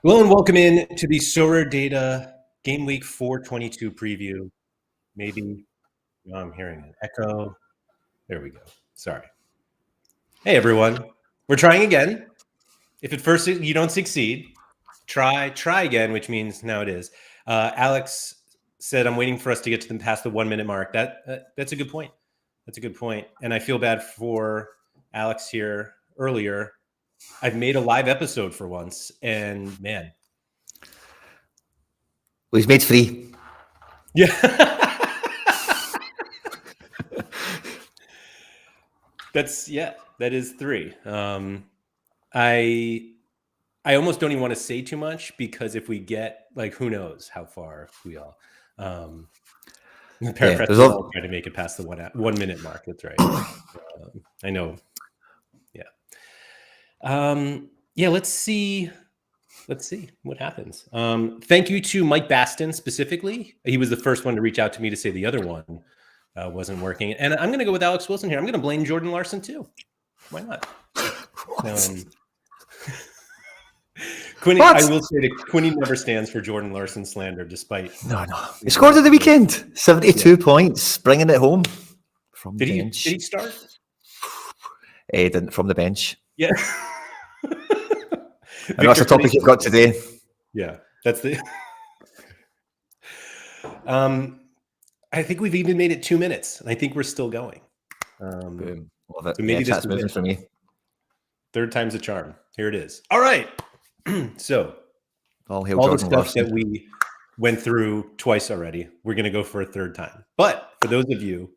Hello and welcome in to the SorareData Game Week 422 preview. Maybe I'm hearing an echo. There we go. Sorry. Hey everyone, we're trying again. If at first you don't succeed, try again, which means now it is. Alex said, "I'm waiting for us to get to them past the 1 minute mark." That's a good point. That's a good point. And I feel bad for Alex here earlier. I've made a live episode for once, and man. Well, he's made free. Yeah. That is 3. I almost don't even want to say too much because if we get, like, who knows how far we all try to make it past the 1 minute mark. That's right. I know. Yeah. Let's see what happens. Thank you to Mike Baston specifically. He was the first one to reach out to me to say the other one wasn't working. And I'm going to go with Alex Wilson here. I'm going to blame Jordan Larson too. Why not? Quinny, I will say that Quinny never stands for Jordan Larson slander, despite... No. He scored at the weekend. 72 points, bringing it home from the bench. Did he start? He didn't, from the bench. Yeah. And that's a topic you've got today. Yeah, that's the... I think we've even made it 2 minutes, and I think we're still going. Boom. Love it. So maybe that's moving for me. Third time's a charm. Here it is. All right. So all the stuff that we went through twice already, we're going to go for a third time. But for those of you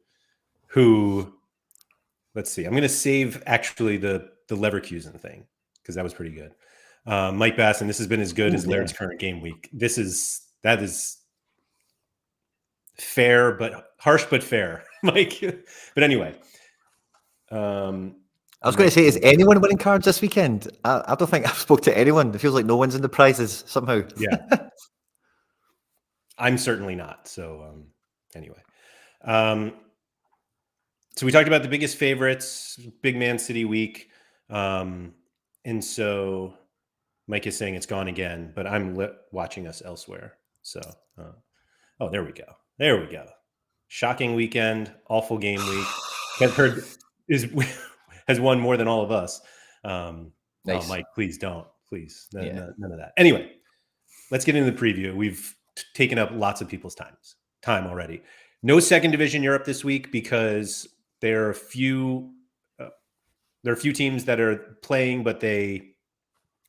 who, let's see, I'm going to save actually the Leverkusen thing because that was pretty good. Mike Basson, this has been as good as Laird's current game week. That is fair, but harsh, but fair, Mike. But anyway, I was going to say, is anyone winning cards this weekend? I don't think I've spoke to anyone. It feels like no one's in the prizes somehow. Yeah, I'm certainly not. So anyway, so we talked about the biggest favorites, big Man City week, and so Mike is saying it's gone again, but I'm watching us elsewhere. So, oh, there we go. Shocking weekend, awful game week. Bedford has won more than all of us. Nice. Oh, Mike, please don't. Please. None of that. Anyway, let's get into the preview. We've taken up lots of people's time already. No second division Europe this week because there are a few teams that are playing, but they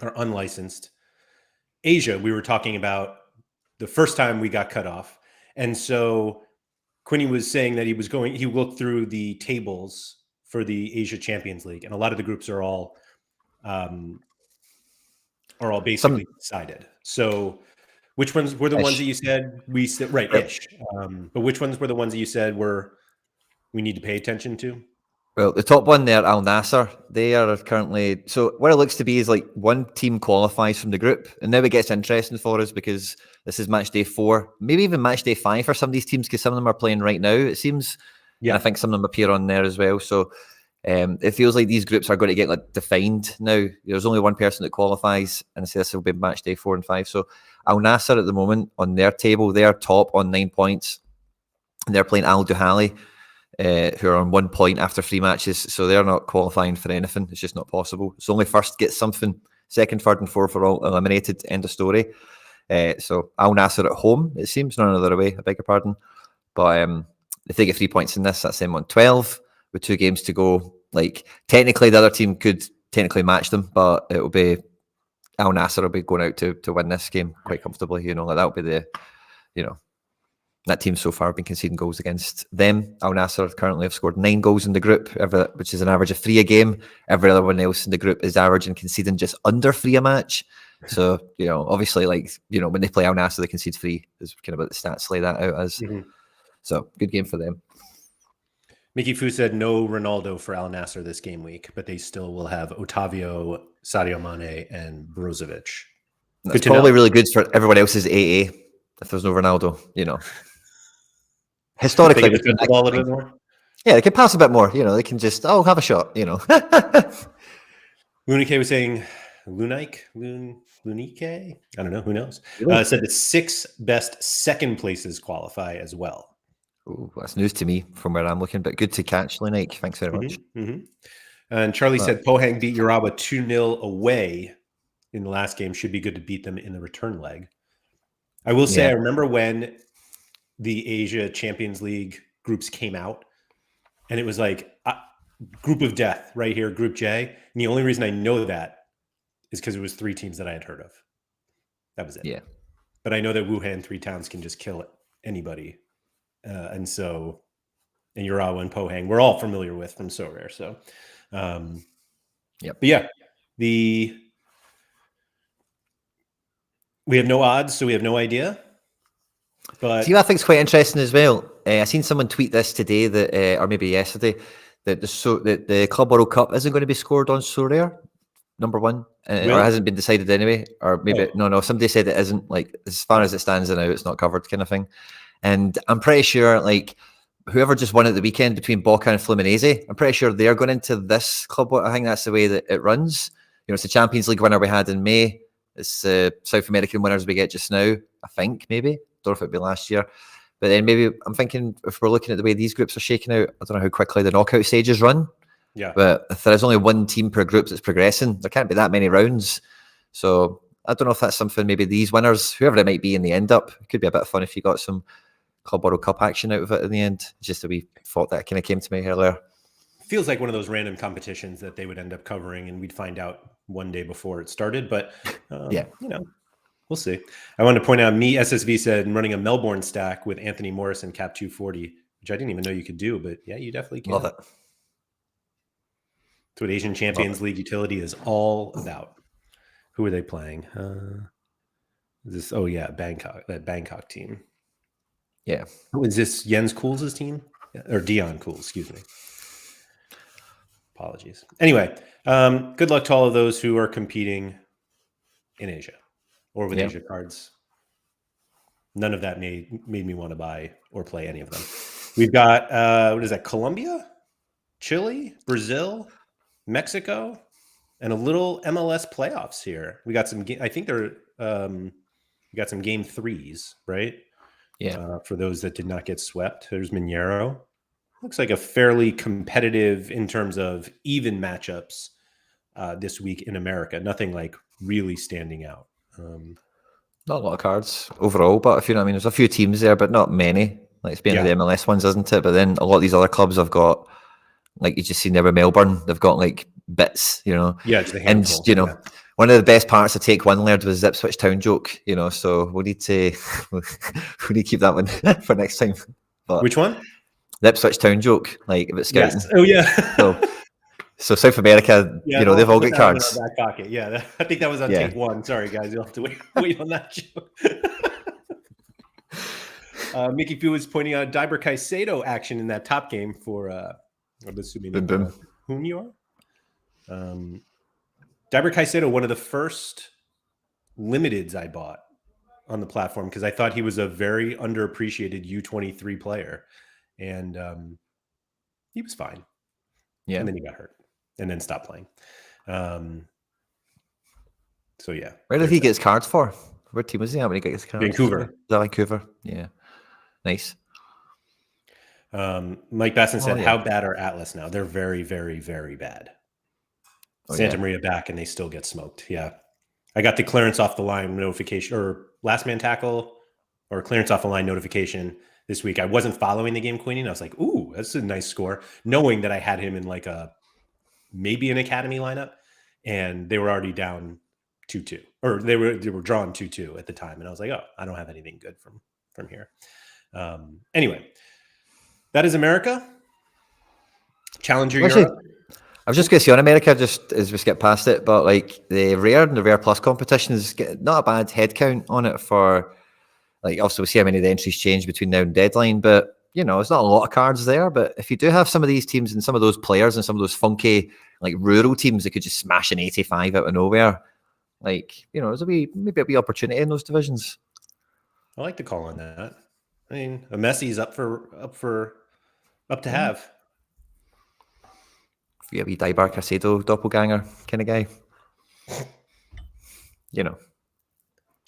are unlicensed. Asia, we were talking about the first time we got cut off. And so Quinny was saying that he looked through the tables for the Asia Champions League, and a lot of the groups are all basically decided. So which ones were the ones that you said right-ish? But which ones were the ones that you said we need to pay attention to? Well, the top one there, Al Nassr, they are currently... So what it looks to be is like one team qualifies from the group, and now it gets interesting for us because this is match day 4, maybe even match day 5 for some of these teams because some of them are playing right now, it seems. Yeah, and I think some of them appear on there as well. So it feels like these groups are going to get defined now. There's only one person that qualifies, and I say this will be match day 4 and 5. So Al Nassr at the moment on their table, they are top on 9 points, and they're playing Al Duhali, who are on 1 point after 3 matches. So they're not qualifying for anything. It's just not possible. So only first gets something. Second, third, and fourth are all eliminated. End of story. So Al Nassr at home, it seems, not another way, I beg your pardon. But if they get 3 points in this, that's them on 12 with 2 games to go. Like, technically, the other team could technically match them, but it will be Al Nassr will be going out to win this game quite comfortably. Like that will be that team so far have been conceding goals against them. Al Nassr currently have scored 9 goals in the group, which is an average of 3 a game. Every other one else in the group is averaging conceding just under 3 a match. So, obviously, when they play Al Nassr, they concede 3 is kind of what the stats lay that out as. Mm-hmm. So, good game for them. Mickey Fu said no Ronaldo for Al Nassr this game week, but they still will have Otavio, Sadio Mane, and Brozovic. That's probably really good for everyone else's AA if there's no Ronaldo, Historically, they can the ball a bit more. Yeah, they can pass a bit more. They can just have a shot. Luna K was saying Lunike, I don't know, who knows? Really? Said the 6 best second places qualify as well. Oh, that's news to me from where I'm looking, but good to catch, Lunike. Thanks very much. And Charlie said Pohang beat Urawa 2-0 away in the last game. Should be good to beat them in the return leg. I will say, I remember when the Asia Champions League groups came out, and it was like group of death right here, Group J. And the only reason I know that is because it was 3 teams that I had heard of. That was it. Yeah. But I know that Wuhan 3 towns can just kill anybody. And Urawa and Pohang, we're all familiar with from Sorare. So, Yep. But yeah, we have no odds, so we have no idea. But see, what I think is quite interesting as well. I seen someone tweet this today that, or maybe yesterday, that the Club World Cup isn't going to be scored on Sorare, number one, or hasn't been decided anyway. Or maybe no, somebody said it isn't. Like, as far as it stands now, it's not covered, kind of thing. And I'm pretty sure, like, whoever just won at the weekend between Boca and Fluminense, I'm pretty sure they're going into this club. I think that's the way that it runs. You know, it's the Champions League winner we had in May. It's the South American winners we get just now, I think, maybe. Don't know if it'd be last year. But then maybe I'm thinking, if we're looking at the way these groups are shaking out, I don't know how quickly the knockout stages run. Yeah. But if there is only one team per group that's progressing, there can't be that many rounds. So I don't know if that's something maybe these winners, whoever it might be in the end up, it could be a bit of fun if you got some Club World Cup action out of it in the end. Just a wee thought that kind of came to me earlier. Feels like one of those random competitions that they would end up covering and we'd find out one day before it started. But, yeah, you know, we'll see. I wanted to point out, SSV said, running a Melbourne stack with Anthony Morrison, cap 240, which I didn't even know you could do. But yeah, you definitely can. Love it. That's what Asian Champions League utility is all about. Who are they playing? Bangkok, that Bangkok team. Yeah. Who is this? Jens Kool's team? Or Dion Kool, excuse me. Apologies. Anyway, good luck to all of those who are competing in Asia or with Asia cards. None of that made me want to buy or play any of them. We've got, what is that, Colombia, Chile, Brazil, Mexico, and a little MLS playoffs here. We got some, I think we got some game 3s, right? Yeah. For those that did not get swept. There's Mineiro. Looks like a fairly competitive in terms of even matchups this week in America. Nothing like really standing out. Not a lot of cards overall, but if you know what I mean, there's a few teams there, but not many. Like, it's been the MLS ones, isn't it? But then a lot of these other clubs have got, like you just seen there with Melbourne, they've got like bits, you know. Yeah, just a handful. And you know, one of the best parts of Take One, Laird, was Ipswich Town joke, you know. So we need to keep that one for next time. But which one? The Ipswich Town joke, like about scouting. Yes. Oh yeah. So South America, you know, they've all got cards. Back pocket. Yeah, I think that was on Take One. Sorry, guys, you'll have to wait on that joke. Mickey Fu was pointing out Diber Caicedo action in that top game for I'm assuming whom you are. Diber Caicedo, one of the first limiteds I bought on the platform because I thought he was a very underappreciated U23 player, and he was fine. Yeah, and then he got hurt, and then stopped playing. So yeah, where did he get his cards for? Where team was he at when he got his cards? Vancouver. Is that Vancouver? Yeah, nice. Mike Basson said, "How bad are Atlas now? They're very, very, very bad." Santa Maria back, and they still get smoked. Yeah, I got the clearance off the line notification, or last man tackle, or clearance off the line notification this week. I wasn't following the game, Quinny, and I was like, "Ooh, that's a nice score," knowing that I had him in like maybe an academy lineup, and they were already down 2-2, or they were drawn 2-2 at the time, and I was like, "Oh, I don't have anything good from here." Anyway, that is America. Challenger Europe. I was just going to say on America, just as we skip past it, but like the Rare and the Rare Plus competitions get not a bad head count on it for, like, also we see how many of the entries change between now and deadline, but you know, it's not a lot of cards there. But if you do have some of these teams and some of those players and some of those funky, like, rural teams that could just smash an 85 out of nowhere, like, you know, there's maybe a wee opportunity in those divisions. I like the call on that. I mean, a Messi's up to have. Yeah, wee Diber Caicedo doppelganger kind of guy.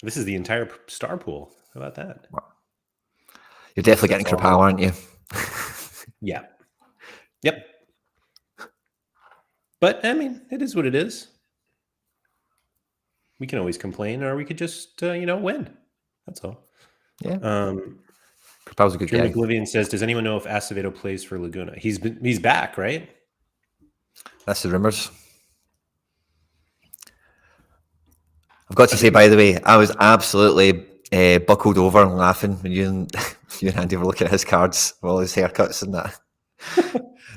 This is the entire star pool. How about that? You're definitely getting Krapal, aren't you? Yeah. Yep. But I mean, it is what it is. We can always complain, or we could just, win. That's all. Yeah. Krapal's a good Dream guy. Oblivion says, "Does anyone know if Acevedo plays for Laguna?" He's back, right? That's the rumors. I've got to say, by the way, I was absolutely buckled over and laughing when you and Andy were looking at his cards, all his haircuts and that.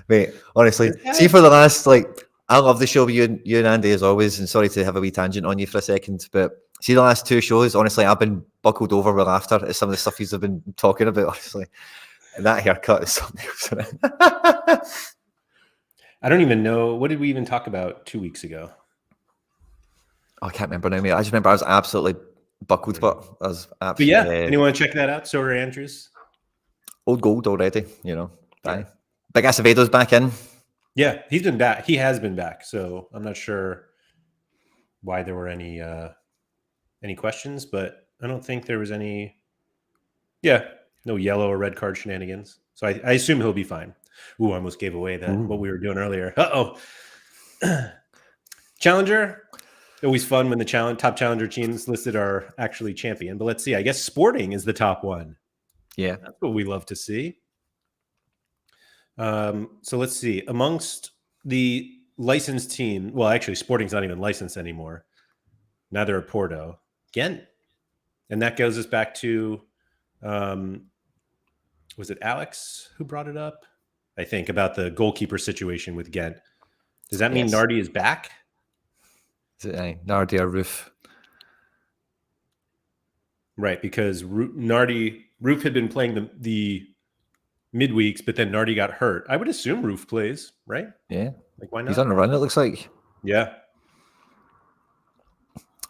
Mate, honestly, see, for the last, I love the show with you and Andy as always, and sorry to have a wee tangent on you for a second, but see the last 2 shows, honestly, I've been buckled over with laughter at some of the stuff he's been talking about, honestly. And that haircut is something else. I don't even know. What did we even talk about 2 weeks ago? Oh, I can't remember now, mate. I just remember I was absolutely buckled, but I was absolutely... But yeah, anyone check that out? Sorare Andrews? Old gold already, Bye. Big Acevedo's back in. Yeah, he's been back. He has been back. So I'm not sure why there were any questions, but I don't think there was any. Yeah, no yellow or red card shenanigans. So I assume he'll be fine. Ooh, I almost gave away what we were doing earlier. Challenger. Always fun when the top challenger teams listed are actually champion. But let's see. I guess Sporting is the top one. Yeah, that's what we love to see. So let's see. Amongst the licensed team, well, actually, Sporting's not even licensed anymore. Neither are Porto. Ghent. And that goes us back to, was it Alex who brought it up? I think about the goalkeeper situation with Ghent. Does that mean Nardi is back? Is it Nardi or Roof? Right, because Roof had been playing the midweeks, but then Nardi got hurt. I would assume Roof plays, right? Yeah. Why not? He's on the run, it looks like. Yeah.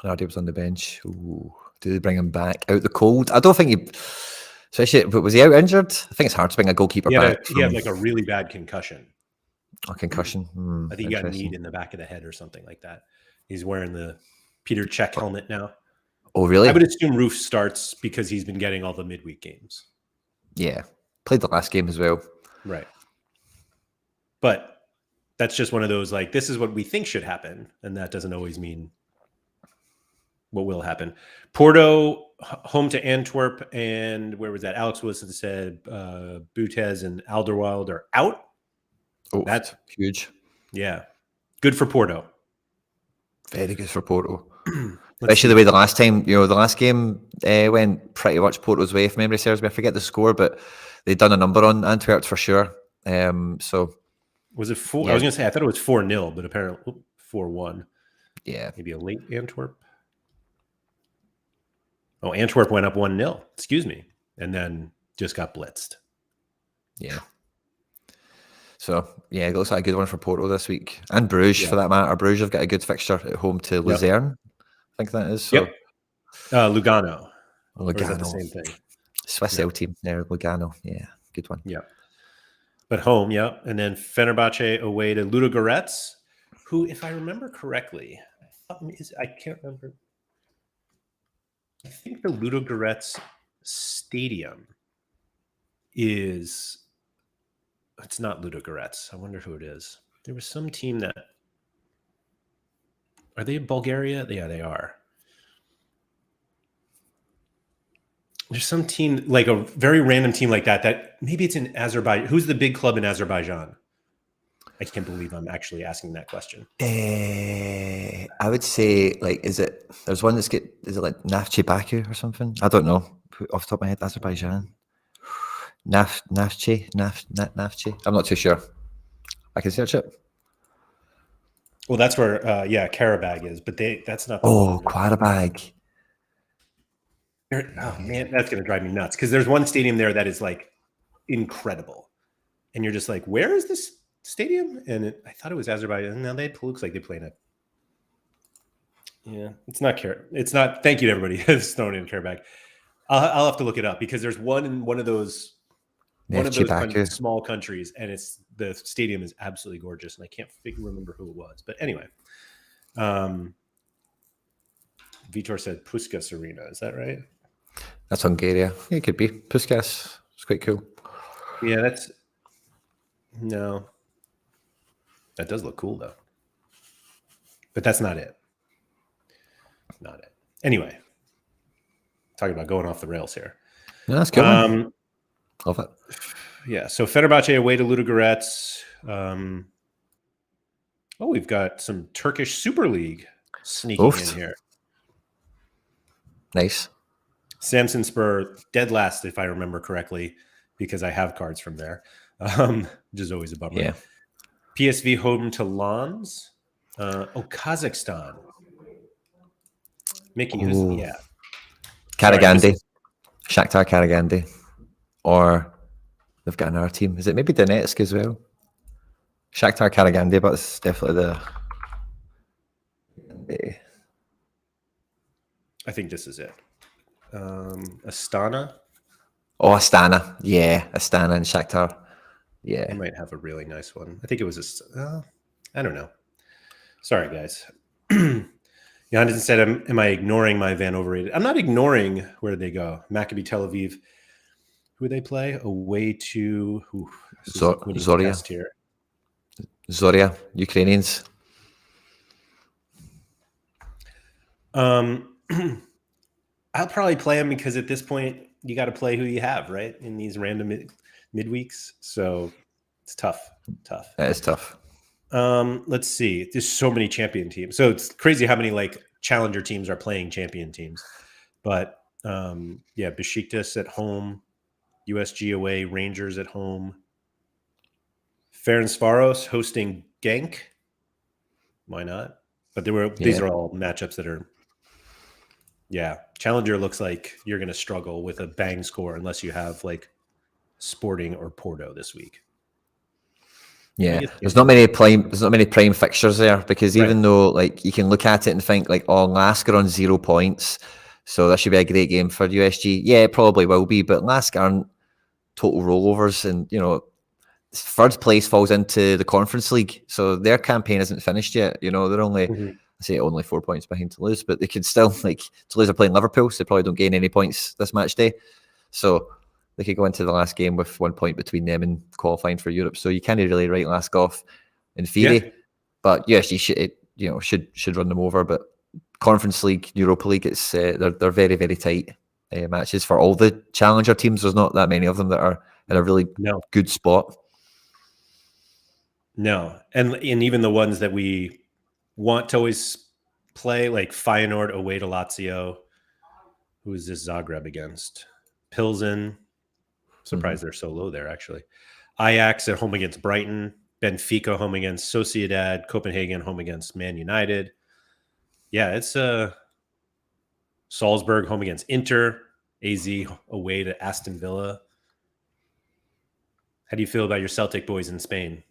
Nardi was on the bench. Ooh, did they bring him back out the cold? I don't think he... Especially, but was he out injured? I think it's hard to bring a goalkeeper back. He had a really bad concussion. A concussion? I think he got kneed in the back of the head or something like that. He's wearing the Peter Cech helmet now. Oh, really? I would assume Roof starts because he's been getting all the midweek games. Yeah. Played the last game as well. Right. But that's just one of those, this is what we think should happen. And that doesn't always mean what will happen. Porto, home to Antwerp, and where was that? Alex Wilson said Butez and Alderweireld are out. Oh, that's huge. Yeah. Good for Porto. Very good for Porto. Especially the way the last time, the last game went pretty much Porto's way, if memory serves me. I forget the score, but they'd done a number on Antwerp for sure. So was it 4? Yeah. I was going to say, I thought it was 4-0, but apparently 4-1. Yeah. Maybe a late Antwerp. Oh, Antwerp went up 1-0. Excuse me. And then just got blitzed. Yeah. So, yeah, it looks like a good one for Porto this week. And Bruges, for that matter. Bruges have got a good fixture at home to Luzerne. I think that is. So. Lugano. Lugano. Or is that the same thing? Swiss L team there, Lugano. Yeah, good one. Yeah. But home, And then Fenerbahce away to Ludogorets, who, if I remember correctly, I can't remember. I think the Ludogorets stadium is... It's not Ludogorets. I wonder who it is. There was some team that... Are they in Bulgaria? Yeah, they are. There's some team, a very random team like that maybe it's in Azerbaijan. Who's the big club in Azerbaijan? I can't believe I'm actually asking that question. I would say, there's one is it Nafchi Baku or something? I don't know. Off the top of my head, Azerbaijan. Nafchi. I'm not too sure. I can search it. Well, that's where, Karabag is, but that's not. Karabag. Oh man, that's going to drive me nuts because there's one stadium there that is incredible, and you're just like, where is this stadium? And I thought it was Azerbaijan. Now it looks like they play in it. Yeah, it's not It's not. Thank you to everybody who's thrown in Karabag. I'll have to look it up because there's one in one of those small countries, and the stadium is absolutely gorgeous, and I can't remember who it was. But anyway, Vitor said Puskas Arena. Is that right? That's Hungary. Yeah, it could be. Puskas. It's quite cool. Yeah, no. That does look cool, though. But that's not it. Not it. Anyway, talking about going off the rails here. Yeah, that's cool. Love it. Yeah, so Fenerbahce away to Ludogorets. We've got some Turkish Super League sneaking in here. Nice. Samsunspor dead last, if I remember correctly, because I have cards from there, which is always a bummer. Yeah. PSV home to Lens. Kazakhstan. Mickey, yeah. Karagandhi. Shakhtar Karagandhi. Or they've got another team. Is it maybe Donetsk as well? Shakhtar Karagandhi, but it's definitely the... I think this is it. Astana. Oh, Astana. Yeah, Astana and Shakhtar. Yeah. They might have a really nice one. I think it was I don't know. Sorry, guys. Jan said, am I ignoring my Van Overrated? I'm not ignoring where they go. Maccabi Tel Aviv. Who they play? Away to Zoria. Here. Zoria, Ukrainians. I'll probably play them because at this point you got to play who you have, right? In these random midweeks. So it's tough. It is tough. Let's see. There's so many champion teams. So it's crazy how many like challenger teams are playing champion teams. But Besiktas at home, USG away, Rangers at home. Ferencvaros hosting Genk. Why not? But these are all matchups that are Challenger looks like you're going to struggle with a bang score unless you have like Sporting or Porto this week. Yeah, there's not many prime fixtures there because even though like you can look at it and think like, oh, Lask are on 0 points, so that should be a great game for USG. Yeah, it probably will be, but Lask aren't total rollovers, and third place falls into the Conference League, so their campaign isn't finished yet. They're only I say only 4 points behind Toulouse, but they could still Toulouse are playing Liverpool, so they probably don't gain any points this match day. So they could go into the last game with 1 point between them and qualifying for Europe. So you can't really write Lask off in theory, but yes, you should run them over. But Conference League, Europa League, it's they're very, very tight matches for all the challenger teams. There's not that many of them that are in a really good spot. No, and even the ones that we want to always play, like Feyenoord away to Lazio. Who is this Zagreb against? Pilsen. Surprised they're so low there, actually. Ajax at home against Brighton. Benfica home against Sociedad. Copenhagen home against Man United. Yeah, it's Salzburg home against Inter. AZ away to Aston Villa. How do you feel about your Celtic boys in Spain?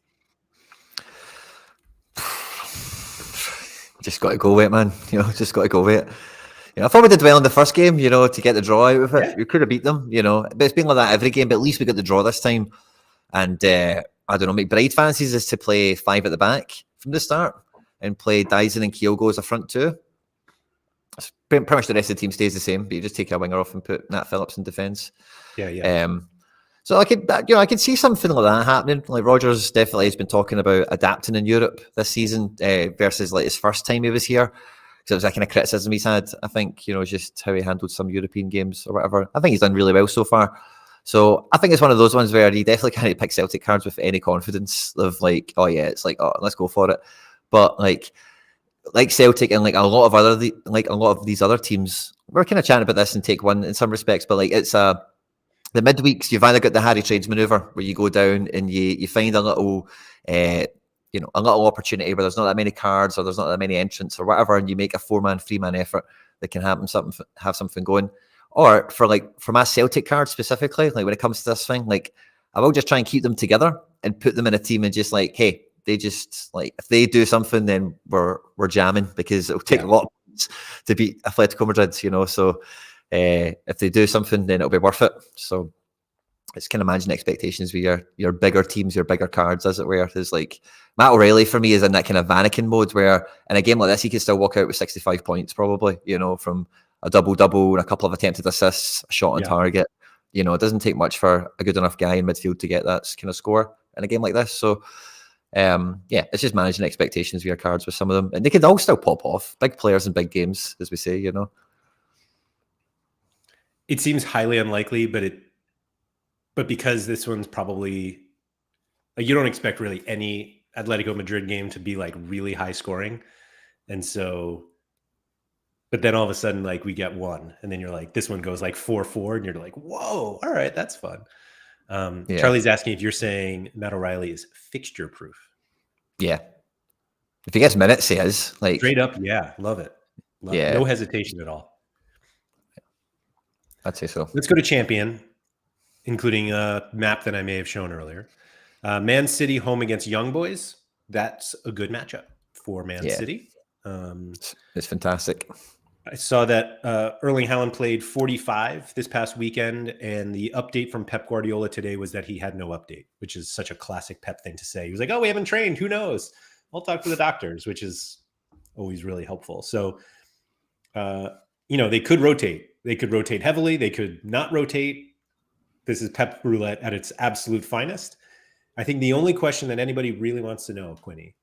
Just got to go with it, man. Just got to go with it. I thought we did well in the first game, to get the draw out of it. Yeah. We could have beat them, but it's been like that every game, but at least we got the draw this time. And I don't know, McBride fancies is to play 5 at the back from the start and play Dyson and Kyogo as a front two. Pretty much the rest of the team stays the same, but you just take a winger off and put Nat Phillips in defence. Yeah. So I could see something like that happening. Like Rodgers definitely has been talking about adapting in Europe this season versus like his first time he was here. Because it was that kind of criticism he's had, I think, just how he handled some European games or whatever. I think he's done really well so far. So I think it's one of those ones where he definitely can't pick Celtic cards with any confidence of like, oh yeah, it's like, oh, let's go for it. But like Celtic and like a lot of these other teams, we're kind of chatting about this and take one in some respects, but like it's the midweeks, you've either got the Harry Trades manoeuvre where you go down and you find a little a little opportunity where there's not that many cards or there's not that many entrants or whatever, and you make a 4-man, 3-man effort that can have something going. Or for my Celtic cards specifically, like when it comes to this thing, like I will just try and keep them together and put them in a team and just like, hey, they just like if they do something, then we're jamming because it'll take a lot of points to beat Atletico Madrid, So if they do something, then it'll be worth it. So it's kind of managing expectations with your bigger teams, your bigger cards, as it were. There's like Matt O'Reilly for me is in that kind of Vanaken mode where in a game like this, he could still walk out with 65 points probably, from a double-double and a couple of attempted assists, a shot on target. It doesn't take much for a good enough guy in midfield to get that kind of score in a game like this. So, it's just managing expectations with your cards with some of them. And they could all still pop off. Big players in big games, as we say, It seems highly unlikely, but because this one's probably like you don't expect really any Atletico Madrid game to be like really high scoring. And so, but then all of a sudden, like we get one, and then you're like, this one goes like 4-4, and you're like, whoa, all right, that's fun. Charlie's asking if you're saying Matt O'Reilly is fixture proof. Yeah. If he gets minutes, he is. Like straight up, yeah, love it. No hesitation at all. I'd say so. Let's go to champion, including a map that I may have shown earlier. Man City home against Young Boys. That's a good matchup for Man City. It's fantastic. I saw that Erling Haaland played 45 this past weekend, and the update from Pep Guardiola today was that he had no update, which is such a classic Pep thing to say. He was like, oh, we haven't trained. Who knows? I'll talk to the doctors, which is always really helpful. So, they could rotate. They could rotate heavily. They could not rotate. This is Pep roulette at its absolute finest. I think the only question that anybody really wants to know, Quinny,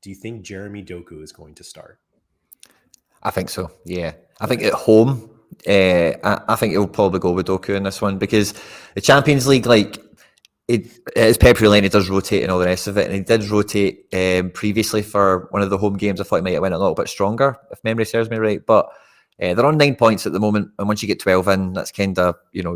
do you think Jeremy Doku is going to start? I think so, yeah. I think at home, I think he'll probably go with Doku in this one because the Champions League, like, his Pep Roulette does rotate and all the rest of it, and he did rotate previously for one of the home games. I thought he might have went a little bit stronger, if memory serves me right, but they're on 9 points at the moment, and once you get 12 in, that's kind of,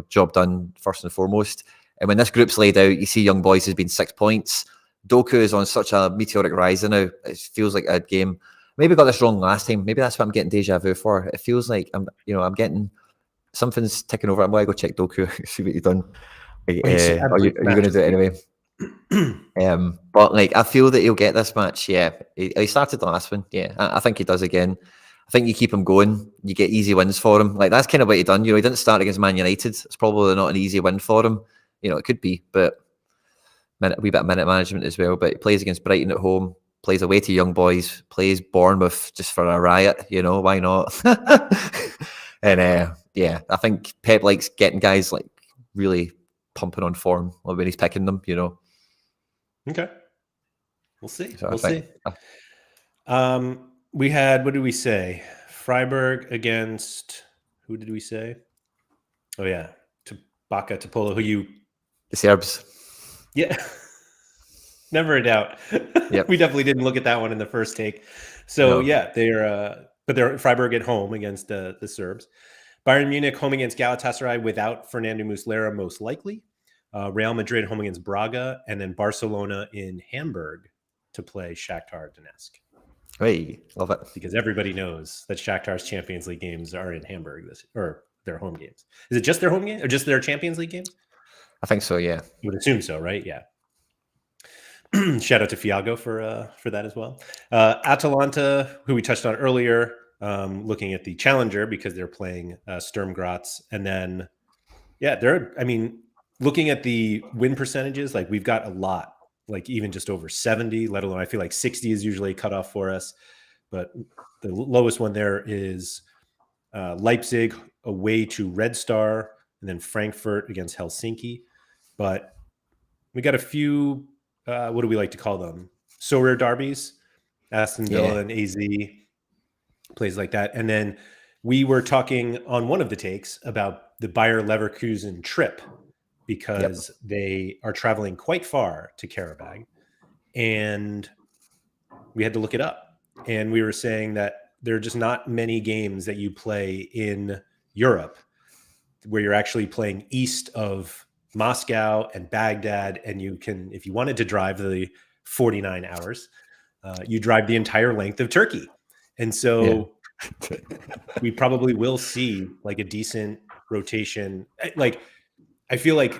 job done first and foremost. And when this group's laid out, you see Young Boys has been 6 points. Doku is on such a meteoric rise now. It feels like a game. Maybe I got this wrong last time. Maybe that's what I'm getting deja vu for. It feels like I'm getting something's ticking over. I'm going to go check Doku, see what you've done. Are you going to do it anyway? But like, I feel that he'll get this match. Yeah, he started the last one. Yeah, I think he does again. I think you keep him going. You get easy wins for him. Like that's kind of what he done. He didn't start against Man United. It's probably not an easy win for him. It could be, but a wee bit of minute management as well. But he plays against Brighton at home. Plays away to Young Boys, plays Bournemouth just for a riot, why not? And I think Pep likes getting guys like really pumping on form when he's picking them, Okay. We'll see. We'll see. We had, what did we say? Freiburg against, who did we say? Oh, yeah. Baka Topolo, the Serbs. Yeah. Never a doubt. Yep. We definitely didn't look at that one in the first take. So, they're Freiburg at home against the Serbs. Bayern Munich home against Galatasaray without Fernando Muslera, most likely. Real Madrid home against Braga, and then Barcelona in Hamburg to play Shakhtar Donetsk. Hey, love it. Because everybody knows that Shakhtar's Champions League games are in Hamburg, or their home games. Is it just their home game, or just their Champions League games? I think so, yeah. You would assume so, right? Yeah. Shout out to Fiago for that as well. Atalanta, who we touched on earlier, looking at the challenger because they're playing Sturm Graz, and then looking at the win percentages, like we've got a lot, like even just over 70, let alone I feel like 60 is usually a cutoff for us, but the lowest one there is Leipzig away to Red Star, and then Frankfurt against Helsinki. But we got a few. What do we like to call them? Sorare derbies, Aston Villa and AZ, plays like that. And then we were talking on one of the takes about the Bayer Leverkusen trip because they are traveling quite far to Karabag. And we had to look it up. And we were saying that there are just not many games that you play in Europe where you're actually playing east of Moscow and Baghdad, and you can, if you wanted to drive the 49 hours, you drive the entire length of Turkey. And so we probably will see like a decent rotation. Like, I feel like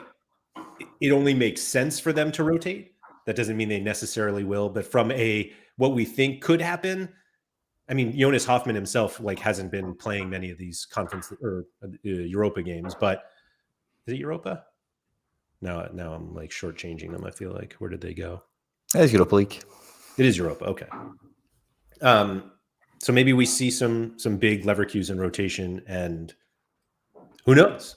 it only makes sense for them to rotate. That doesn't mean they necessarily will, but from what we think could happen, I mean, Jonas Hoffman himself like hasn't been playing many of these conference or Europa games, but is it Europa? Now I'm like shortchanging them. I feel like, where did they go? It is Europa League. It is Europa. Okay. So maybe we see some big Leverkusen rotation, and who knows?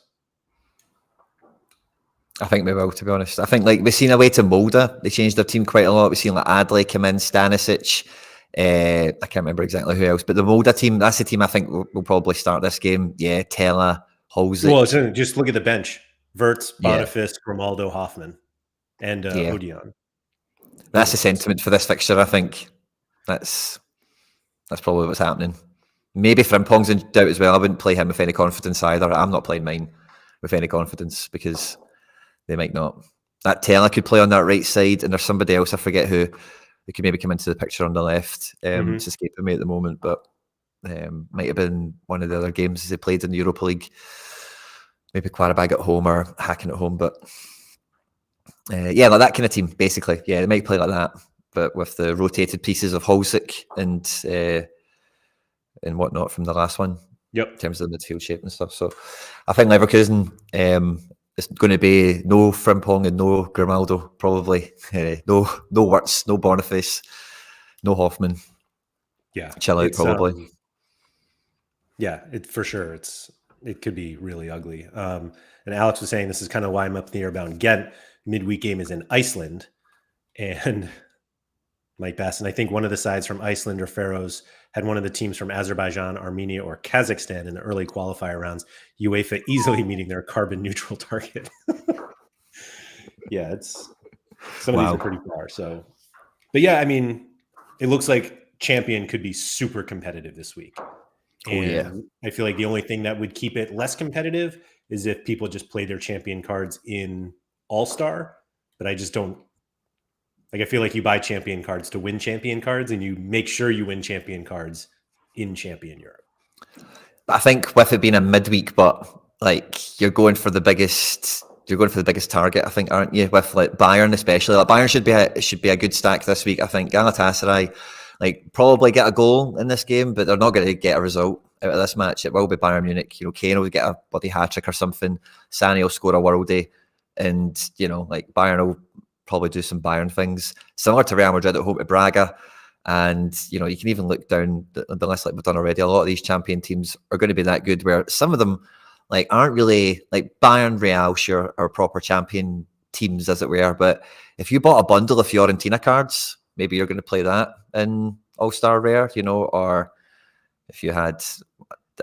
I think we will, to be honest. I think like we've seen away to Molde. They changed their team quite a lot. We've seen like Adley come in, Stanisic. I can't remember exactly who else, but the Molde team, that's the team I think will probably start this game. Yeah, Tella, Holzik. Well, just look at the bench. Wirtz, Yeah. Boniface, Grimaldo, Hoffman, and Yeah. Odion. That's the sentiment for this fixture, I think. That's probably what's happening. Maybe Frimpong's in doubt as well. I wouldn't play him with any confidence either. I'm not playing mine with any confidence because they might not. That Tella could play on that right side, and there's somebody else, I forget who could maybe come into the picture on the left. It's escaping me at the moment, but might have been one of the other games they played in the Europa League. Maybe Quarabag at home or Hacken at home, but yeah, like that kind of team, basically. Yeah, they might play like that, but with the rotated pieces of Holzik and whatnot from the last one. Yep. In terms of the midfield shape and stuff. So I think Leverkusen, it's going to be no Frimpong and no Grimaldo, probably. No Wirtz, no Boniface, no Hoffman. Yeah. Chill out, probably. Yeah, for sure. It could be really ugly. And Alex was saying this is kind of why I'm up in the air about Ghent. Midweek game is in Iceland. And Mike Bass, and I think one of the sides from Iceland or Faroes had one of the teams from Azerbaijan, Armenia, or Kazakhstan in the early qualifier rounds. UEFA easily meeting their carbon neutral target. Yeah, some of these are pretty far. So, but yeah, I mean, it looks like Champion could be super competitive this week. And I feel like the only thing that would keep it less competitive is if people just play their Champion cards in All-Star. But I just don't. Like, I feel like you buy Champion cards to win Champion cards, and you make sure you win Champion cards in Champion Europe. I think with it being a midweek, but like you're going for the biggest target, I think, aren't you? With like Bayern, especially, like Bayern should be a good stack this week. I think Galatasaray, like, probably get a goal in this game, but they're not going to get a result out of this match. It will be Bayern Munich. Kane will get a bloody hat trick or something. Sani will score a worldie, and like Bayern will probably do some Bayern things similar to Real Madrid at home to Braga. And you can even look down the list like we've done already. A lot of these Champion teams are going to be that good, where some of them like aren't really like Bayern, Real, sure, are proper Champion teams, as it were. But if you bought a bundle of Fiorentina cards, maybe you're going to play that in All-Star Rare, or if you had,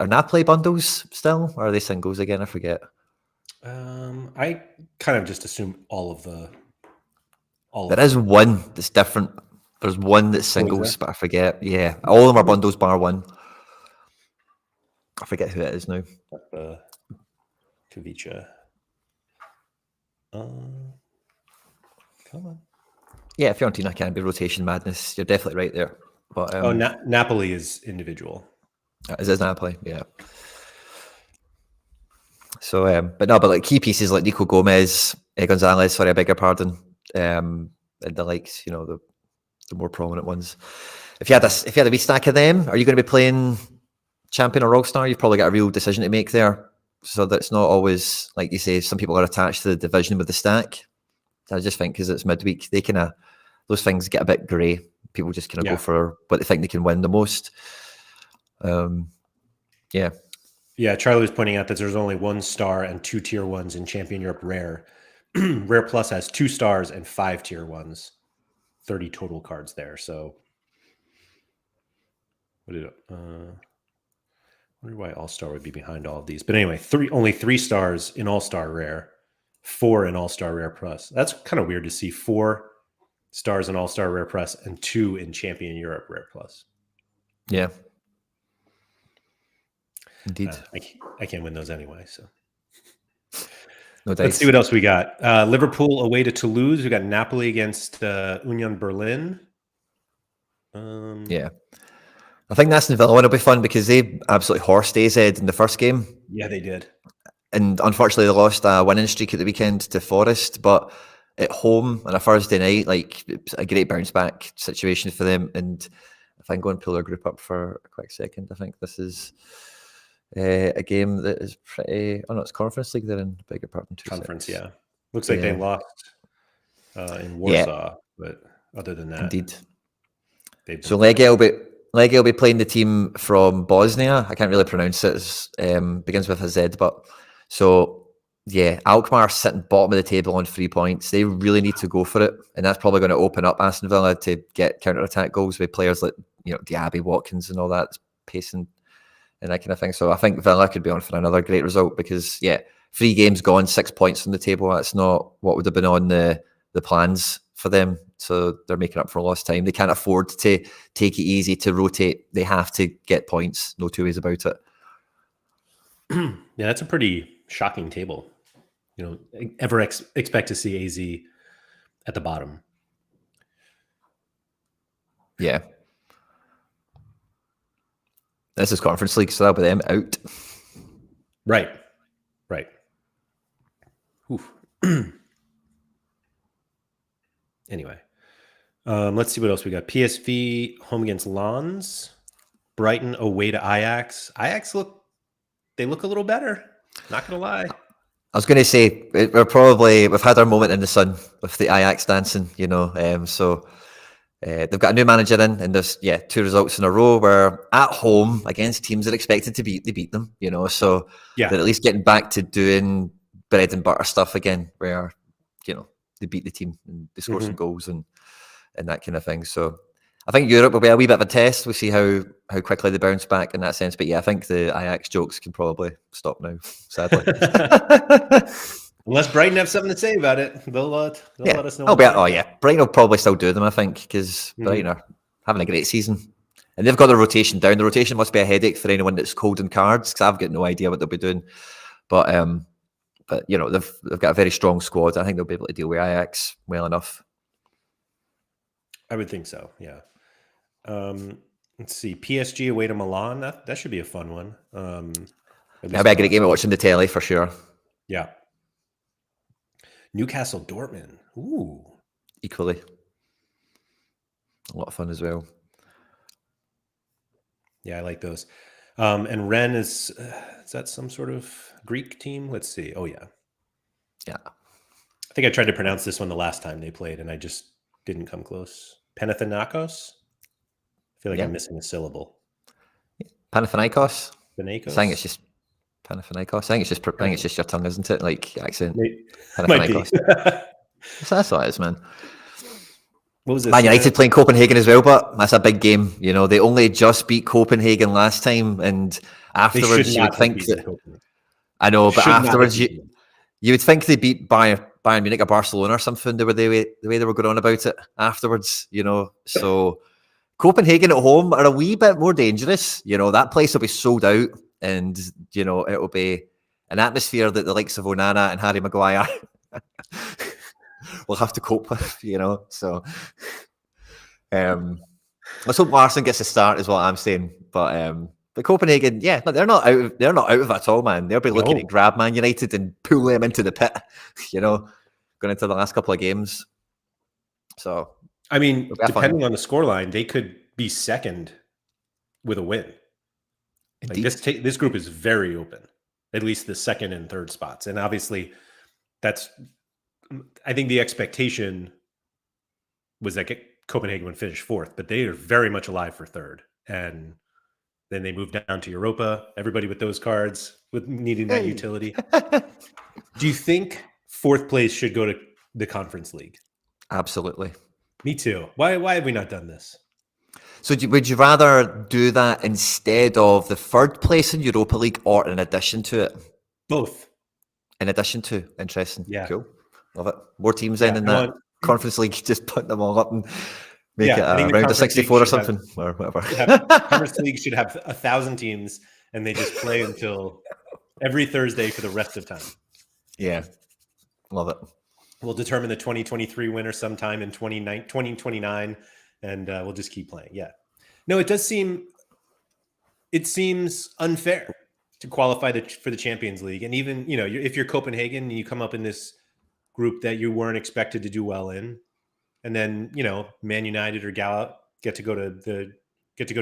are Napoli bundles still, or are they singles again? I forget. I kind of just assume all of them. There is one that's different. There's one that's singles, but I forget. Yeah, all of them are bundles bar one. I forget who it is now. Kavicha. Come on. Yeah, Fiorentina can be rotation madness. You're definitely right there. But Napoli is individual. Is Napoli? Yeah. So, but like key pieces like Nico Gomez, Gonzalez. Sorry, I beg your pardon. And the likes, the more prominent ones. If you had a wee stack of them, are you going to be playing Champion or All-Star? You've probably got a real decision to make there. So that's not always, like you say, some people are attached to the division with the stack. I just think because it's midweek, those things get a bit grey. People just kind of go for what they think they can win the most. Yeah. Yeah, Charlie was pointing out that there's only 1 star and 2 tier 1s in Champion Europe Rare. Rare Plus has 2 stars and 5 tier 1s. 30 total cards there. So, wonder why All-Star would be behind all of these. But anyway, only 3 stars in All-Star Rare, 4 in All-Star Rare Plus. That's kind of weird to see 4 stars in All-Star Rare Plus and 2 in Champion Europe Rare Plus. Yeah. Indeed. I can't win those anyway, so. No dice. Let's see what else we got. Liverpool away to Toulouse. We got Napoli against Union Berlin. Yeah. I think Aston Villa one will be fun because they absolutely horsed AZ in the first game. Yeah, they did. And unfortunately, they lost a winning streak at the weekend to Forest. But at home on a Thursday night, like, it's a great bounce back situation for them. And if I can go and pull their group up for a quick second, I think this is a game that is pretty. Oh no, it's Conference League. They're in. Beg your pardon. Conference, yeah. Looks like they lost in Warsaw, but other than that, indeed. they've been So Legia will be playing the team from Bosnia. I can't really pronounce it. It begins with a Z, but so yeah, Alkmaar sitting bottom of the table on 3 points. They really need to go for it, and that's probably going to open up Aston Villa to get counter-attack goals with players like Diaby, Watkins, and all that pacing and that kind of thing. So I think Villa could be on for another great result because 3 games gone, 6 points on the table. That's not what would have been on the plans for them. So they're making up for lost time. They can't afford to take it easy, to rotate. They have to get points. No two ways about it. Yeah, that's a pretty shocking table. Ever expect to see AZ at the bottom? Yeah. This is Conference League, so that'll be them out. Right. Oof. Anyway, let's see what else we got. PSV home against Lens. Brighton away to Ajax. Ajax look a little better. Not gonna lie. I was going to say we've had our moment in the sun with the Ajax dancing, so they've got a new manager in, and there's 2 results in a row where at home against teams they're expected to beat, they beat them, so they're at least getting back to doing bread and butter stuff again, where they beat the team and they score some goals and that kind of thing. So I think Europe will be a wee bit of a test. We'll see how quickly they bounce back in that sense. But I think the Ajax jokes can probably stop now, sadly. Unless Brighton have something to say about it, they'll let us know. Brighton will probably still do them, I think, because Brighton are having a great season. And they've got the rotation down. The rotation must be a headache for anyone that's holding cards, because I've got no idea what they'll be doing. But they've got a very strong squad. I think they'll be able to deal with Ajax well enough. I would think so, yeah. Let's see. PSG away to Milan. That should be a fun one. That'll be a great game of watching the telly for sure. Yeah. Newcastle Dortmund. Ooh. Equally. A lot of fun as well. Yeah, I like those. And Rennes is that some sort of Greek team? Let's see. Oh, yeah. Yeah. I think I tried to pronounce this one the last time they played, and I just didn't come close. Panathinaikos? I feel like I'm missing a syllable. Panathinaikos? I think it's just Panathinaikos. I think it's just your tongue, isn't it? Like accent. Panathinaikos. That's what it is, man. What was this? Man United playing Copenhagen as well, but that's a big game. They only just beat Copenhagen last time, and afterwards you would think that. I know, but afterwards you would think they beat Bayern Munich or Barcelona or something. The way they were going on about it afterwards, So Copenhagen at home are a wee bit more dangerous. That place will be sold out, and it'll be an atmosphere that the likes of Onana and Harry Maguire will have to cope with. So let's hope Larson gets a start, is what I'm saying. But Copenhagen, they're not out of it at all, man. They'll be looking to grab Man United and pull them into the pit. Going into the last couple of games. So. I mean, depending on the scoreline, they could be second with a win. Like this group is very open, at least the second and third spots. And obviously, I think the expectation was that Copenhagen would finish fourth, but they are very much alive for third. And then they move down to Europa, everybody with those cards, with needing that utility. Do you think fourth place should go to the Conference League? Absolutely. Me too. Why have we not done this? So would you rather do that instead of the third place in Europa League or in addition to it? Both. In addition to. Interesting. Yeah. Cool. Love it. More teams in that Conference League, just put them all up and make it a round of 64 or something, or whatever. Conference League should have 1,000 teams, and they just play until every Thursday for the rest of time. Yeah. Love it. We'll determine the 2023 winner sometime in 2029, and we'll just keep playing. Yeah. No, it seems unfair to qualify for the Champions League. And even, if you're Copenhagen and you come up in this group that you weren't expected to do well in, and then, Man United or Gallup get to go to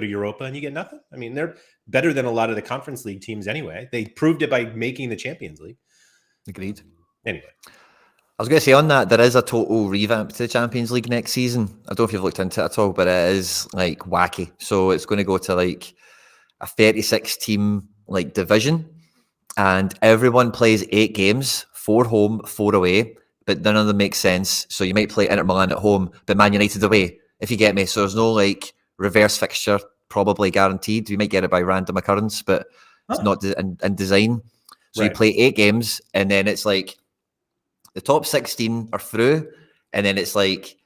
Europa and you get nothing. I mean, they're better than a lot of the Conference League teams anyway. They proved it by making the Champions League. Agreed. Anyway. I was going to say on that, there is a total revamp to the Champions League next season. I don't know if you've looked into it at all, but it is like wacky. So it's going to go to like a 36 team like division, and everyone plays 8 games, 4 home, 4 away, but none of them make sense. So you might play Inter Milan at home, but Man United away, if you get me. So there's no like reverse fixture probably guaranteed. We might get it by random occurrence, but it's not in design. So you play 8 games, and then it's like the top 16 are through, and then it's like,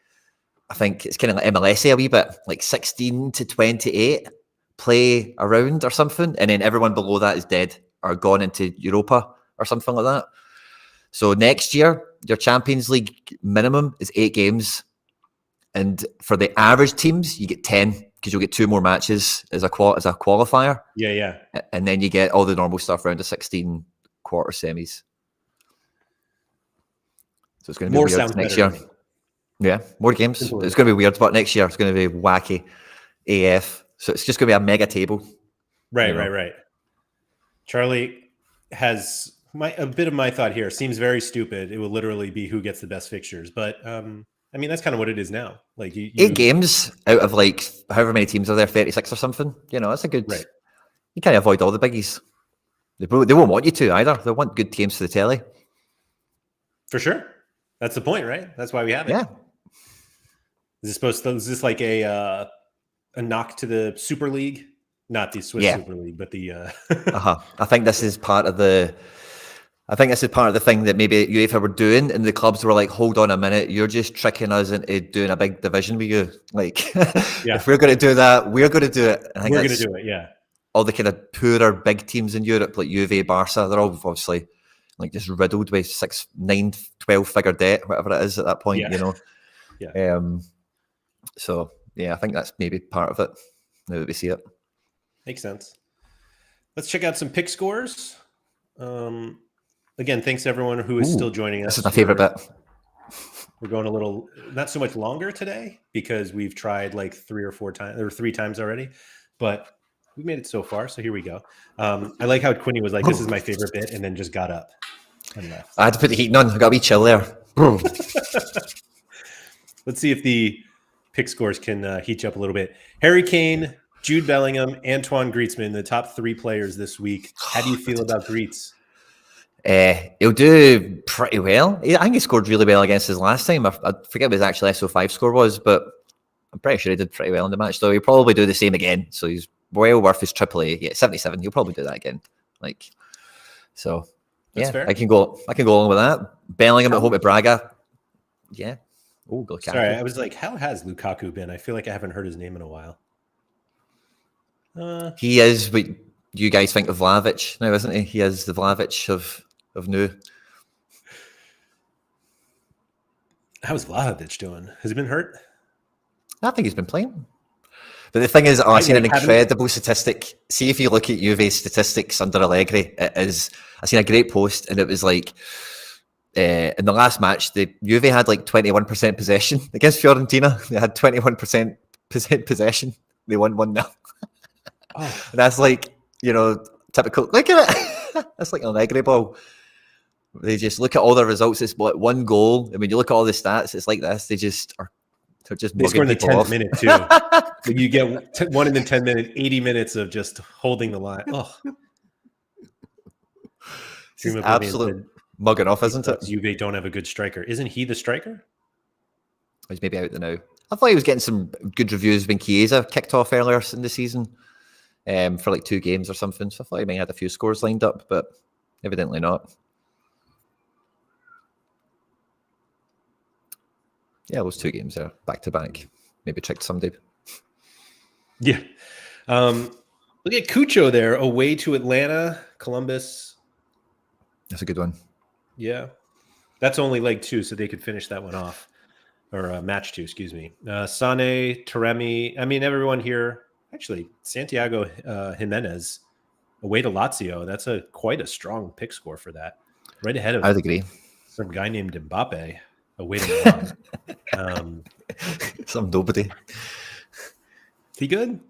I think it's kind of like MLS a wee bit, like 16 to 28 play a round or something, and then everyone below that is dead or gone into Europa or something like that. So next year, your Champions League minimum is 8 games, and for the average teams, you get 10 because you'll get 2 more matches as a qualifier. Yeah. And then you get all the normal stuff around the 16 quarter semis. So it's going to be weird next year. Yeah, more games. It's going to be weird, but next year it's going to be wacky AF. So it's just going to be a mega table. Right. Charlie has a bit of my thought here. Seems very stupid. It will literally be who gets the best fixtures. But I mean, that's kind of what it is now. Like 8 games out of like however many teams are there, 36 or something. You know, that's a good. Right. You can't avoid all the biggies. They won't want you to either. They want good teams for the telly. For sure. That's the point, right? That's why we have it. Yeah. Is this like a knock to the Super League? Not the Swiss Super League, but the I think this is part of the thing that maybe UEFA were doing, and the clubs were like, hold on a minute, you're just tricking us into doing a big division with you. Like, if we're going to do that, we're going to do it. We're going to do it, yeah. All the kind of poorer big teams in Europe, like Juve, Barca, they're all obviously like just riddled with 6, 9, 12 figure debt, whatever it is at that point, you know? Yeah. So, yeah, I think that's maybe part of it, now that we see it. Makes sense. Let's check out some pick scores. Again, thanks to everyone who is still joining us. This is my favorite bit. We're going a little, not so much longer today because we've tried like 3 or 4 times, or 3 times already, but we made it so far. So here we go. I like how Quinny was like, this is my favorite bit, and then just got up and left. I had to put the heating on. I got a wee chill there. Let's see if the pick scores can heat you up a little bit. Harry Kane, Jude Bellingham, Antoine Griezmann, the top 3 players this week. How do you feel about Griez? He'll do pretty well. I think he scored really well against us last time. I forget what his actual SO5 score was, but I'm pretty sure he did pretty well in the match. So he'll probably do the same again. So he's well worth his AAA. Yeah, 77. He'll probably do that again. Like, so that's fair. I can go along with that. Bellingham at home at Braga. Yeah. Oh, Lukaku. Sorry, I was like, how has Lukaku been? I feel like I haven't heard his name in a while. He is what you guys think of Vlahovic now, isn't he? He is the Vlahovic of new. How's Vlahovic doing? Has he been hurt? I think he's been playing. But the thing is, I've seen an incredible statistic. See if you look at Juve's statistics under Allegri, I seen a great post, and it was like, in the last match, the Juve had like 21% possession against Fiorentina. They had 21% possession. They won 1-0. Oh. That's like, you know, typical. Look at it. That's like an Allegri ball. They just look at all the results. It's like 1 goal. I mean, you look at all the stats. It's like this. They score in the 10th minute too. You get 1 in the 10 minute, 80 minutes of just holding the line. Oh, it's absolute mugging off, isn't it? Juve don't have a good striker. Isn't he the striker? He's maybe out there now. I thought he was getting some good reviews when Chiesa kicked off earlier in the season for like 2 games or something. So I thought he may have had a few scores lined up, but evidently not. Yeah, those 2 games are back to back. Maybe tricked somebody. Yeah. Look at Cucho there, away to Atlanta, Columbus. That's a good one. Yeah. That's only leg 2, so they could finish that one off. Or match 2, excuse me. Sane, Taremi. I mean, everyone here. Actually, Santiago Jimenez, away to Lazio. That's quite a strong pick score for that. Right ahead of I would agree. Some guy named Mbappe. Away to Milan. Some nobody. He good?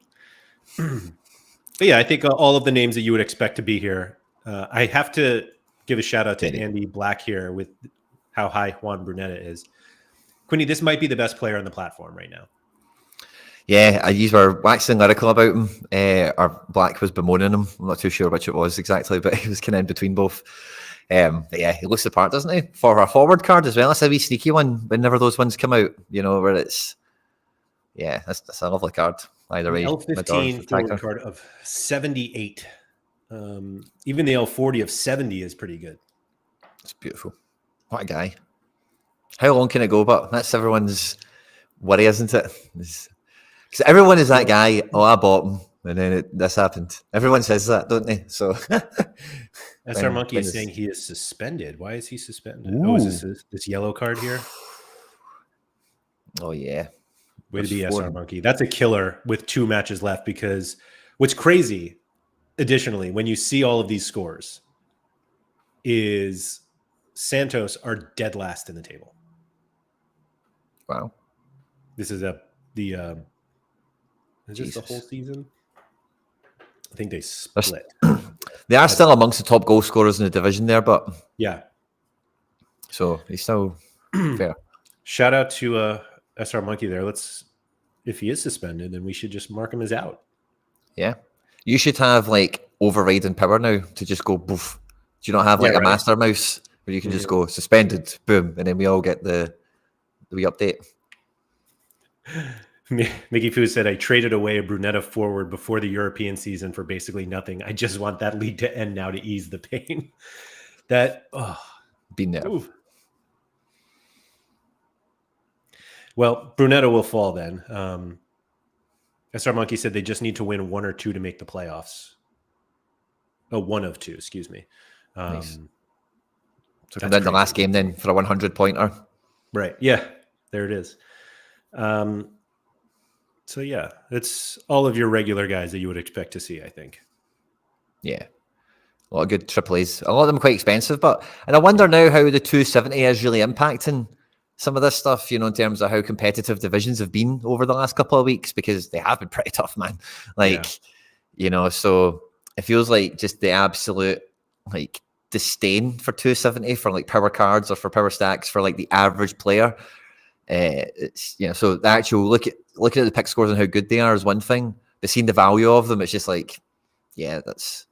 But yeah, I think all of the names that you would expect to be here. I have to give a shout out to Andy Black here with how high Juan Brunetta is. Quinny, this might be the best player on the platform right now. Yeah, you were waxing lyrical about him, or Black was bemoaning him. I'm not too sure which it was exactly, but he was kind of in between both. But yeah, he looks the part, doesn't he? For our forward card as well, that's a wee sneaky one whenever those ones come out, where it's, yeah, that's a lovely card. Either way, L15 forward card of 78. Even the L40 of 70 is pretty good. It's beautiful. What a guy. How long can it go? But that's everyone's worry, isn't it? Because everyone is that guy. Oh, I bought him, and then this happened. Everyone says that, don't they? So, SR Monkey is saying he is suspended. Why is he suspended? Ooh. Oh, is this yellow card here? Oh yeah. Way to be SR Monkey. That's a killer with 2 matches left. Because what's crazy, additionally, when you see all of these scores, is Santos are dead last in the table. Wow. This is is this the whole season? I think they split. They are still amongst the top goal scorers in the division there, but yeah. So he's still fair. Shout out to SR Monkey there. If he is suspended, then we should just mark him as out. Yeah. You should have like overriding power now to just go boof. Do you not have like a master mouse where you can just go suspended, boom, and then we all get the wee update? Mickey Foo said, I traded away a Brunetta forward before the European season for basically nothing. I just want that league to end now to ease the pain. Been there. Ooh. Well, Brunetta will fall then. SR Monkey said they just need to win 1 or 2 to make the playoffs. Oh, 1 of 2, excuse me. Nice. So and then the last game then for a 100-pointer. Right. Yeah, there it is. So yeah, it's all of your regular guys that you would expect to see, I think. Yeah. A lot of good AAAs. A lot of them quite expensive, and I wonder now how the 270 is really impacting some of this stuff, in terms of how competitive divisions have been over the last couple of weeks, because they have been pretty tough, man. So it feels like just the absolute disdain for 270 for power cards or for power stacks for the average player. It's so the actual looking at the pick scores and how good they are is one thing, but seeing the value of them, it's just it's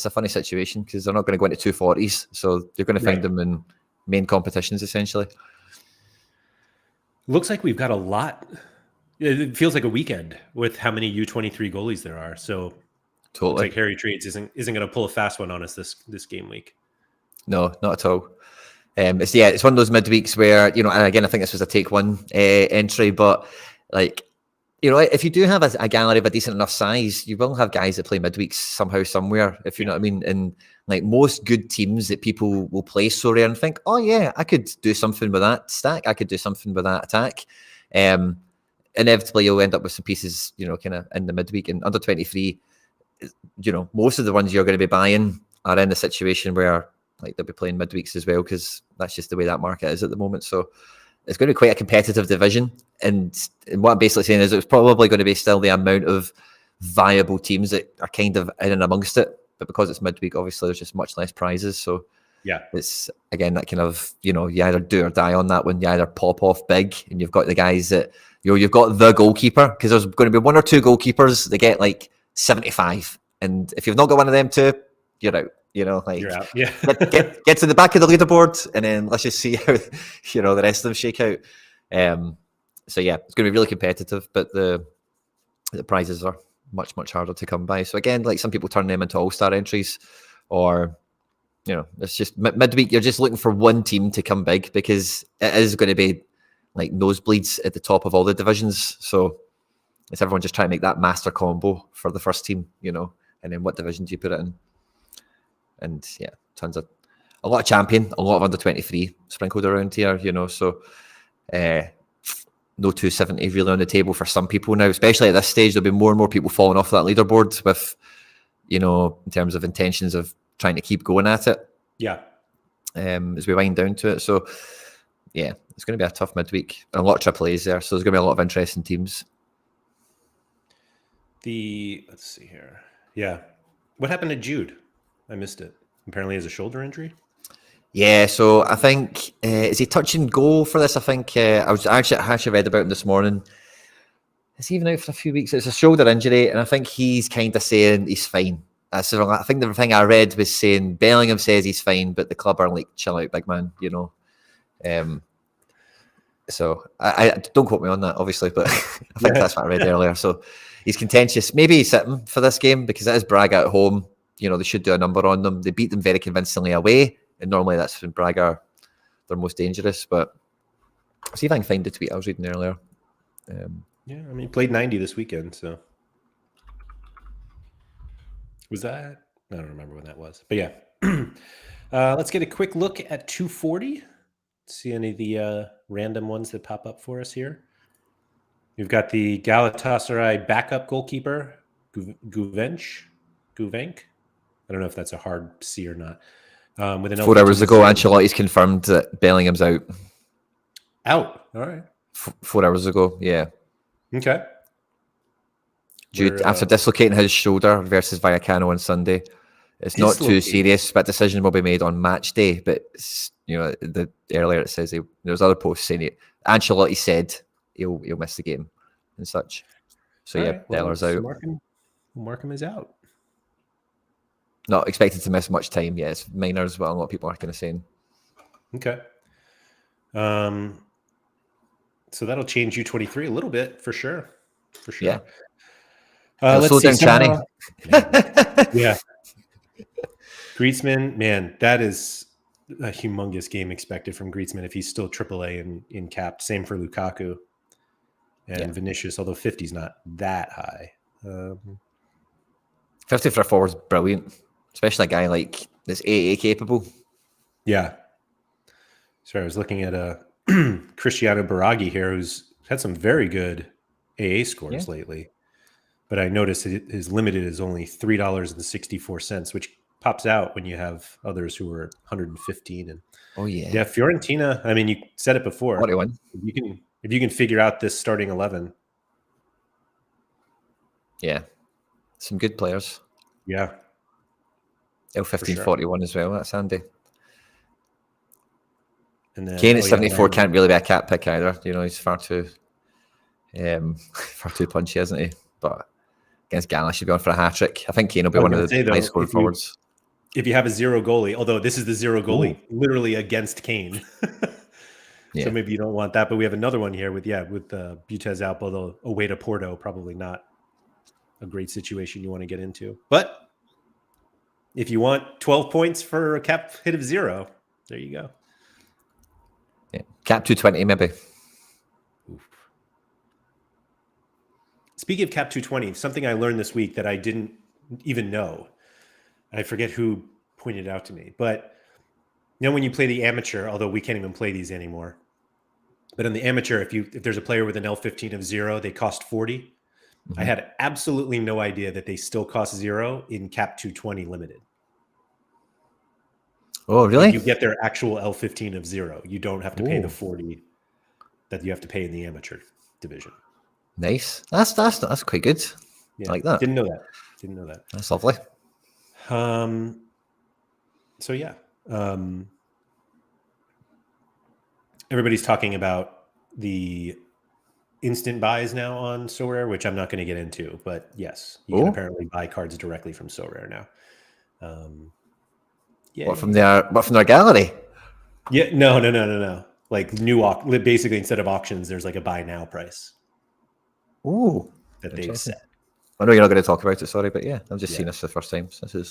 a funny situation because they're not going to go into 240s, so you're going to find them in main competitions essentially. Looks like we've got a lot. It feels like a weekend with how many U23 goalies there are. So totally, looks like Harry Trades isn't going to pull a fast one on us this game week. No, not at all. It's one of those midweeks where, and again, I think this was a take one entry, but if you do have a gallery of a decent enough size, you will have guys that play midweeks somehow, somewhere, if you know what I mean. And most good teams that people will play Sorare and think, oh yeah, I could do something with that stack. I could do something with that attack. Inevitably, you'll end up with some pieces, kind of in the midweek. And under 23, most of the ones you're going to be buying are in a situation where they'll be playing midweeks as well, because that's just the way that market is at the moment. So it's going to be quite a competitive division. And what I'm basically saying is it's probably going to be still the amount of viable teams that are kind of in and amongst it. But because it's midweek, obviously there's just much less prizes. So yeah, it's again that kind of, you either do or die on that one. You either pop off big and you've got the guys that, you've got the goalkeeper, because there's going to be 1 or 2 goalkeepers that get 75. And if you've not got one of them too, you're out. You're out. Yeah. get to the back of the leaderboard, and then let's just see how the rest of them shake out. So yeah, it's going to be really competitive, but the prizes are much harder to come by. So again, some people turn them into all-star entries, or it's just midweek. You're just looking for one team to come big, because it is going to be nosebleeds at the top of all the divisions. So it's everyone just trying to make that master combo for the first team, and then what division do you put it in? And yeah, a lot of champion, a lot of under 23 sprinkled around here, so no 270 really on the table for some people now, especially at this stage. There'll be more and more people falling off that leaderboard with, in terms of intentions of trying to keep going at it. Yeah. As we wind down to it. So yeah, it's going to be a tough midweek, and a lot of AAAs there. So there's going to be a lot of interesting teams. Let's see here. Yeah. What happened to Jude? I missed it. Apparently he has a shoulder injury. Yeah, so I think is he touch and go for this? I think I actually read about him this morning. Is he even out for a few weeks? It's a shoulder injury, and I think he's kind of saying he's fine. So I think the thing I read was saying Bellingham says he's fine, but the club are like, chill out, big man, you know. So I don't quote me on that, obviously, but I think that's what I read earlier. So he's contentious. Maybe he's sitting for this game because it is Braga at home. You know, they should do a number on them. They beat them very convincingly away, and normally that's when Braga are their most dangerous. But I'll see if I can find the tweet I was reading earlier. Yeah, I mean, he played 90 this weekend, so was that? I don't remember when that was, but yeah. Let's get a quick look at 240. See any of the random ones that pop up for us here. We've got the Galatasaray backup goalkeeper, Guvenc. I don't know if that's a hard C or not. With an 4 hours ago, Ancelotti's confirmed that Bellingham's out. Out. All right. 4 hours ago, yeah. Okay. After dislocating his shoulder versus Vallecano on Sunday. It's not too serious, but decision will be made on match day. But you know, earlier it says there's other posts saying it. Ancelotti said he'll miss the game and such. So all yeah, right, Deller's out. Markham is out. Not expected to miss much time. Yeah, it's minor as well. A lot of people are kind of saying. Okay. So that'll change U23 a little bit for sure. For sure. Yeah. Let's see. Yeah. Griezmann, man, that is a humongous game expected from Griezmann if he's still AAA in capped. Same for Lukaku and Vinicius, although 50 is not that high. 50 for a forward is brilliant, especially a guy like this AA capable. Yeah. Sorry, I was looking at Cristiano Baraghi here, who's had some very good AA scores lately. But I noticed his limited is only $3.64, which pops out when you have others who are 115. And yeah, Fiorentina. I mean, you said it before. 41. If you can figure out this starting 11. Yeah, some good players. Yeah, L1541 as well. That's handy. And then Kane at 74 can't really be a cat pick either. You know, he's far too punchy, isn't he? But against Gala, should be on for a hat trick. I think Kane will be one of the high scoring forwards. If you have a zero goalie, although this is the zero goalie literally against Kane. So maybe you don't want that. But we have another one here with Butez out, although away to Porto, probably not a great situation you want to get into. But if you want 12 points for a cap hit of 0, there you go. Yeah. Cap 220 maybe. Oof. Speaking of cap 220, something I learned this week that I didn't even know. I forget who pointed it out to me. But you know when you play the amateur, although we can't even play these anymore. But in the amateur, if there's a player with an L15 of 0, they cost 40. Mm-hmm. I had absolutely no idea that they still cost 0 in cap 220 limited. Oh, really? Like you get their actual L15 of 0. You don't have to pay the 40 that you have to pay in the amateur division. Nice. That's quite good. Yeah, I like that. Didn't know that. That's lovely. So yeah. Everybody's talking about the instant buys now on Sorare, which I'm not going to get into, but yes, you can apparently buy cards directly from Sorare now. What from their gallery? Yeah, no. Like basically instead of auctions, there's like a buy now price. Ooh, that they've set. I know you're not going to talk about it, sorry, but yeah, I've just seen this for the first time. So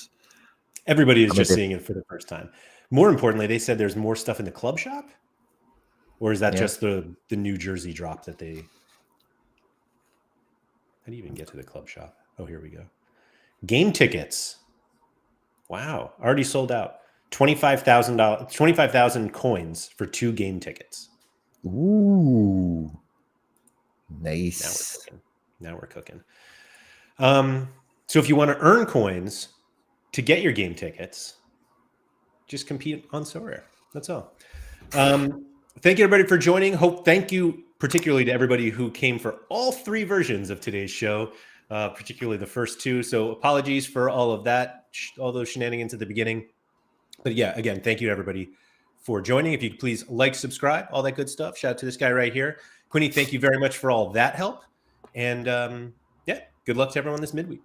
everybody is just seeing it for the first time. More importantly, they said there's more stuff in the club shop, or is that just the New Jersey drop that they? How do you even get to the club shop? Oh, here we go. Game tickets. Wow, already sold out. $25,000 coins for 2 game tickets. Ooh, nice. Now we're cooking. So if you want to earn coins to get your game tickets, just compete on Sorare. That's all. Thank you, everybody, for joining. Thank you particularly to everybody who came for all 3 versions of today's show, particularly the first 2. So apologies for all of that, all those shenanigans at the beginning. But yeah, again, thank you to everybody for joining. If you could please like, subscribe, all that good stuff. Shout out to this guy right here. Quinny, thank you very much for all that help. And yeah, good luck to everyone this midweek.